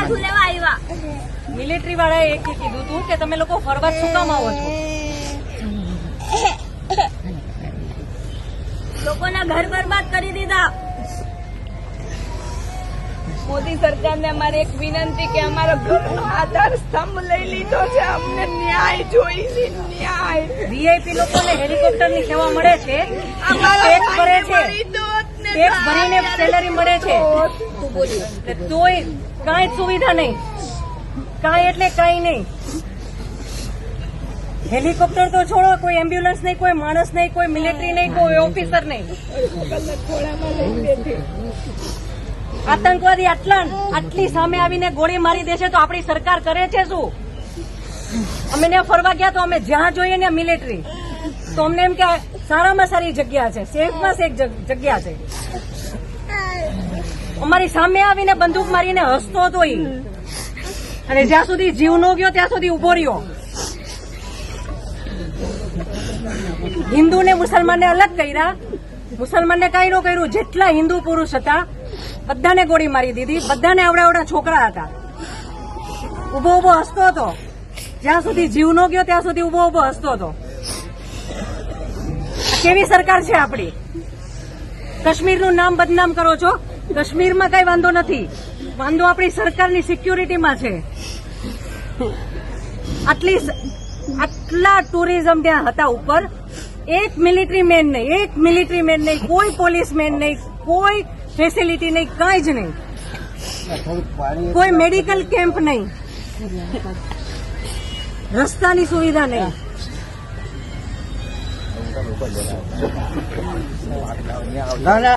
શું લેવા આવ્યા? મિલિટરી વાળાએ એક કીધું હતું કે તમે લોકો ફરવા શું કામ આવો છો? લોકોના ઘર બરબાદ કરી દીધા. મોદી સરકારને અમારે એક વિનંતી કે અમારો ઘરનો આધાર સ્તંભ લઈ લીધો છે, અમને ન્યાય જોઈએ, ન્યાય. વીઆઈપી લોકોને હેલિકોપ્ટરની સેવા મળે છે, ટેક્સ ભરે છે, ટેક્સ ભરીને સેલરી મળે છે, તોય કાંઈ સુવિધા નહીં, કાંઈ એટલે કાંઈ નહીં. હેલિકોપ્ટર તો છોડો, કોઈ એમ્બ્યુલન્સ નહીં, કોઈ માણસ નહીં, કોઈ મિલિટરી નહીં, કોઈ ઓફિસર નહીં. આતંકવાદી આટલી સામે આવીને ગોળી મારી દેશે તો આપણી સરકાર કરે છે શું? અમે ત્યાં ફરવા ગયા તો અમે જ્યાં જોઈએ ને મિલિટરી, તો અમને એમ કે સારામાં સારી જગ્યા છે, સેફમાં સેફ જગ્યા છે. અમારી સામે આવીને બંદૂક મારીને હસતો હતો ઈ, અને જ્યાં સુધી જીવ ન ગયો ત્યાં સુધી ઉભો રહ્યો. હિન્દુ ને મુસલમાનને અલગ કર્યા, મુસલમાનને કઈ ન કર્યું. જેટલા હિન્દુ પુરુષ હતા બધાને ગોળી મારી દીધી, બધાને આવડા છોકરા હતા. ઉભો ઉભો હસતો હતો, જ્યાં સુધી જીવ ન ગયો ત્યાં સુધી ઉભો ઉભો હસતો હતો. કેવી સરકાર છે આપણી? કાશ્મીરનું નામ બદનામ કરો છો. કાશ્મીરમાં કઈ વાંધો નથી, વાંધો આપણી સરકારની સિક્યુરિટીમાં છે. આટલા ટુરિઝમ ત્યાં હતા ઉપર, એક મિલિટરી મેન નહીં, કોઈ પોલીસ મેન નહીં, કોઈ ફેસિલિટી નહીં, કાંઈ જ નહીં, કોઈ મેડિકલ કેમ્પ નહીં, રસ્તાની સુવિધા નહીં.